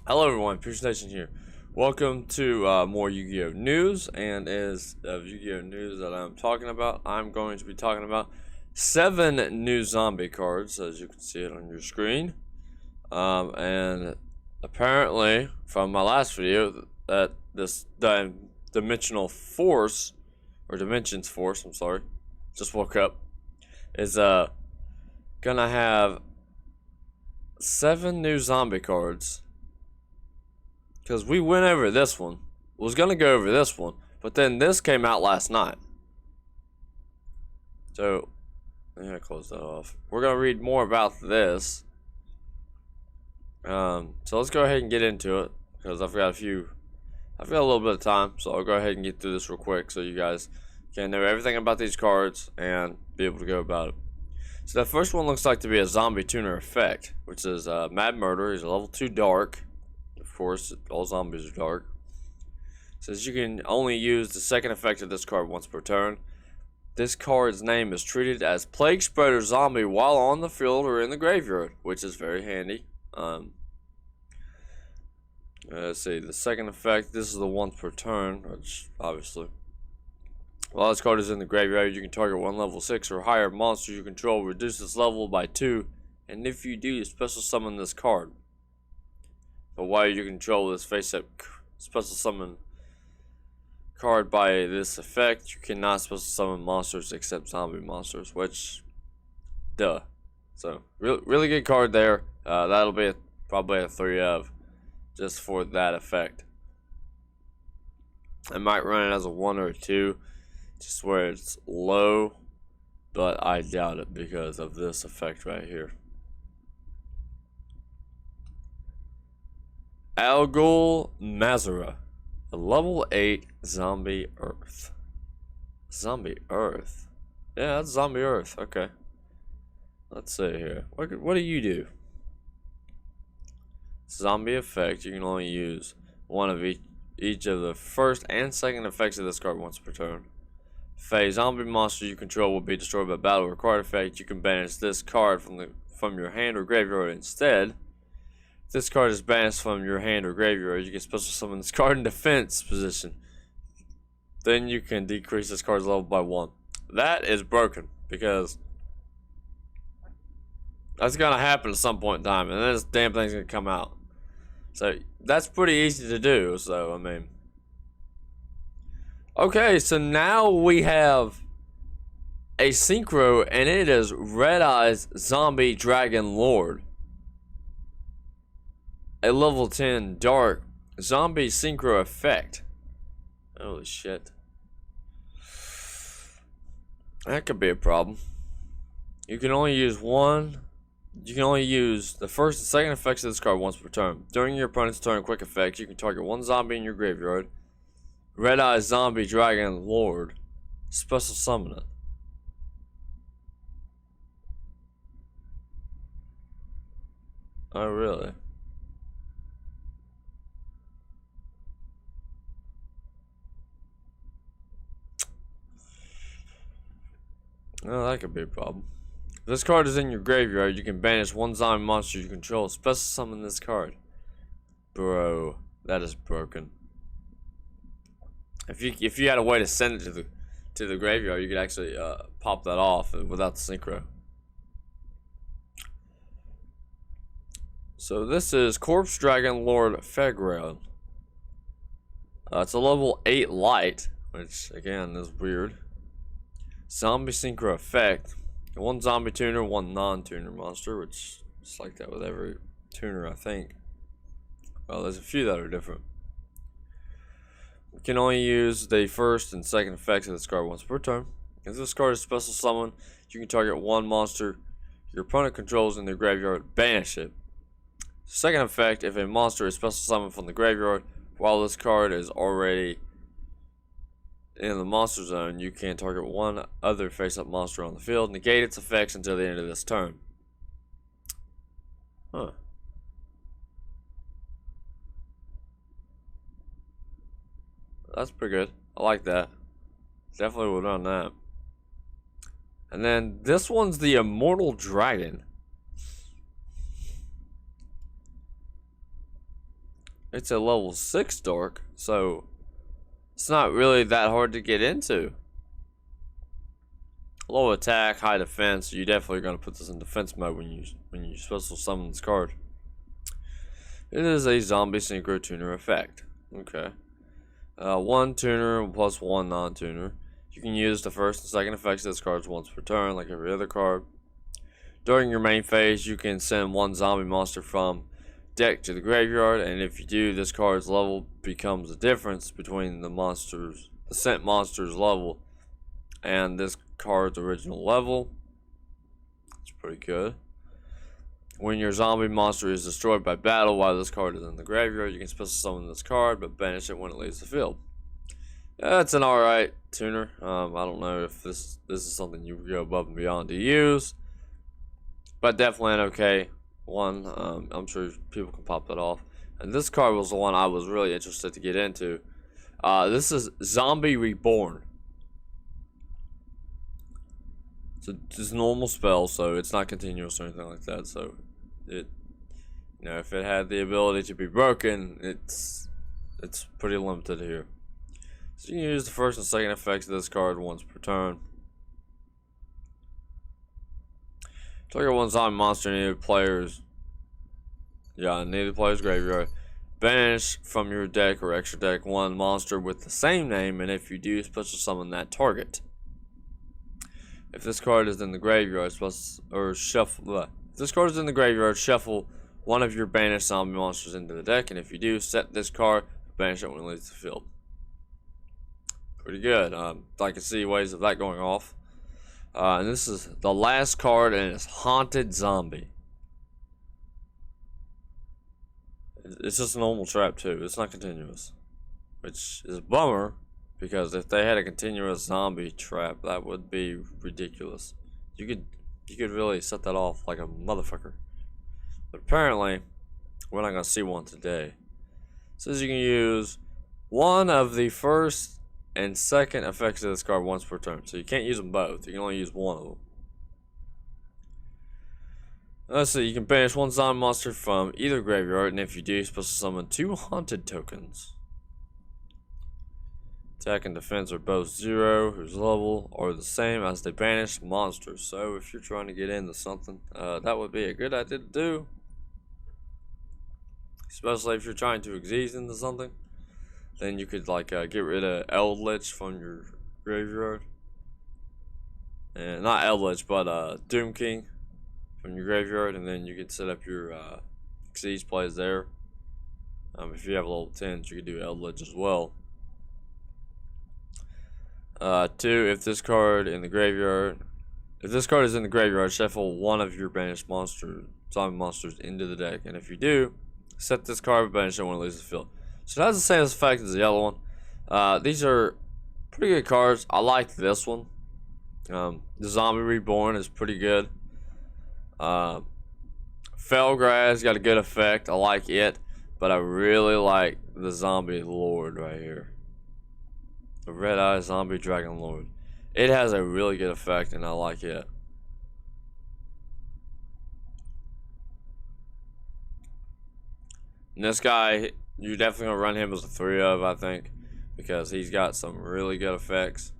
Hello everyone, Pierce Nation here. Welcome to more Yu-Gi-Oh! News, and as of Yu-Gi-Oh! News that I'm talking about, I'm going to be talking about 7 new zombie cards, as you can see it on your screen. And apparently, from my last video, that this Dimensional Force, or Dimensions Force, I'm sorry, just woke up, is gonna have 7 new zombie cards. Because we went over this one. Was going to go over this one. But then this came out last night. So, yeah, close that off. We're going to read more about this. So let's go ahead and get into it. Because I've got a little bit of time. So I'll go ahead and get through this real quick. So you guys can know everything about these cards and be able to go about it. So the first one looks like to be a zombie tuner effect. Which is Mad Murder. He's a level 2 dark. Of course, all zombies are dark. It says you can only use the second effect of this card once per turn. This card's name is treated as Plague Spreader Zombie while on the field or in the graveyard, which is very handy. Let's see, the second effect, this is the once per turn, which obviously. While this card is in the graveyard, you can target one level 6 or higher monster you control, reduce this level by 2, and if you do, you special summon this card. But while you control this face-up special summon card by this effect, you cannot special summon monsters except zombie monsters, which, duh. So, really good card there. That'll be probably a 3 of, just for that effect. I might run it as a 1 or a 2, just where it's low, but I doubt it because of this effect right here. Algol Mazara, a level 8 zombie earth. Zombie earth? Yeah, that's zombie earth. Okay. Let's see here. What do you do? Zombie effect. You can only use one of each of the first and second effects of this card once per turn. If a zombie monster you control will be destroyed by battle or card effect, you can banish this card from your hand or graveyard instead. If this card is banished from your hand or graveyard, you can special summon this card in defense position. Then you can decrease this card's level by 1. That is broken, because that's going to happen at some point in time, and then this damn thing's going to come out. So, that's pretty easy to do, so, I mean. Okay, so now we have a synchro, and it is Red Eye's Zombie Dragon Lord. A level 10 dark zombie synchro effect. Holy shit. That could be a problem. You can only use the first and second effects of this card once per turn. During your opponent's turn quick effect, you can target one zombie in your graveyard. Red Eye Zombie Dragon Lord. Special summon it. Oh, really? Oh, that could be a problem. If this card is in your graveyard, you can banish one zombie monster you control. Special summon this card. Bro, that is broken. If you had a way to send it to the graveyard, you could actually pop that off without the synchro. So this is Corpse Dragon Lord Fairground. It's a level 8 light, which again is weird. Zombie synchro effect. One zombie tuner, one non-tuner monster, which is like that with every tuner, I think. Well, there's a few that are different. You can only use the first and second effects of this card once per turn. If this card is special summon, you can target one monster your opponent controls in the graveyard, banish it. Second effect, if a monster is special summoned from the graveyard while this card is already in the monster zone, you can target one other face-up monster on the field, negate its effects until the end of this turn. Huh. That's pretty good. I like that. Definitely would run that. And then this one's the Immortal Dragon. it's a level 6 dark, so it's not really that hard to get into. Low attack, high defense. You definitely gonna put this in defense mode when you special summon this card. It is a zombie synchro tuner effect. Okay. 1 tuner plus 1 non-tuner. You can use the first and second effects of this card once per turn, like every other card. During your main phase, you can send 1 zombie monster from deck to the graveyard, and if you do, this card's level becomes the difference between the sent monster's level and this card's original level. It's pretty good. When your zombie monster is destroyed by battle while this card is in the graveyard, you can special summon this card, but banish it when it leaves the field. That's an alright tuner. I don't know if this is something you would go above and beyond to use, but definitely an okay one. I'm sure people can pop that off. And this card was the one I was really interested to get into. This is Zombie Reborn. So it's a normal spell, so it's not continuous or anything like that. So it, if it had the ability to be broken, it's pretty limited here. So you can use the first and second effects of this card once per turn. Target 1 zombie monster in neither player's graveyard. Banish from your deck or extra deck 1 monster with the same name, and if you do, special summon that target. If this card is in the graveyard, if this card is in the graveyard, shuffle 1 of your banished zombie monsters into the deck, and if you do, set this card, banish it when it leaves the field. Pretty good. I can see ways of that going off. And this is the last card, and it's Haunted Zombie. It's just a normal trap too. It's not continuous, which is a bummer, because if they had a continuous zombie trap, that would be ridiculous. You could really set that off like a motherfucker. But apparently, we're not gonna see one today. It says you can use 1 of the first and second effects of this card once per turn. So you can't use them both. You can only use 1 of them. Let's see, you can banish 1 zombie monster from either graveyard, and if you do, you're supposed to summon 2 haunted tokens. Attack and defense are both 0, whose level are the same as the banished monsters. So if you're trying to get into something, that would be a good idea to do. Especially if you're trying to exist into something. Then you could get rid of Eldritch from your graveyard. And not Eldritch, but Doom King from your graveyard, and then you could set up your Xyz plays there. If you have level 10s, you could do Eldritch as well. 2, if this card is in the graveyard, shuffle 1 of your banished zombie monsters into the deck, and if you do, set this card, banish it when it leaves the field. So it has the same effect as the other one. These are pretty good cards. I like this one. The Zombie Reborn is pretty good. Fairground's got a good effect. I like it, but I really like the Zombie Lord right here. The Red Eye Zombie Dragon Lord. It has a really good effect, and I like it. And this guy, you're definitely gonna run him as a 3 of, I think, because he's got some really good effects.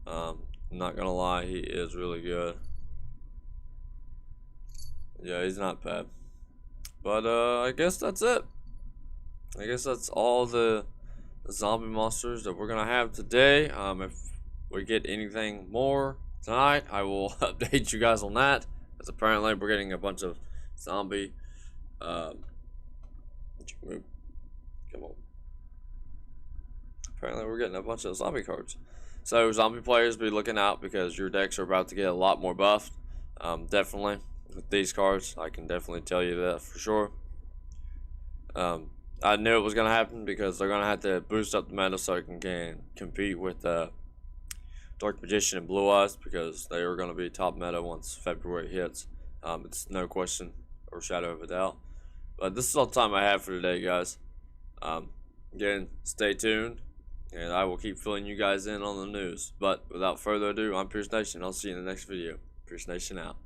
I'm not gonna lie, he is really good. Yeah, he's not bad. But I guess that's it. I guess that's all the zombie monsters that we're gonna have today. If we get anything more tonight, I will update you guys on that, because apparently we're getting a bunch of zombie come on. Apparently we're getting a bunch of zombie cards. So zombie players, be looking out, because your decks are about to get a lot more buffed. Definitely with these cards, I can definitely tell you that for sure. I knew it was going to happen, because they're going to have to boost up the meta so it can compete with Dark Magician and Blue Eyes, because they are going to be top meta once February hits. It's no question or shadow of a doubt. But this is all the time I have for today, guys. Again, stay tuned, and I will keep filling you guys in on the news. But without further ado, I'm Pierce Nation. I'll see you in the next video. Pierce Nation out.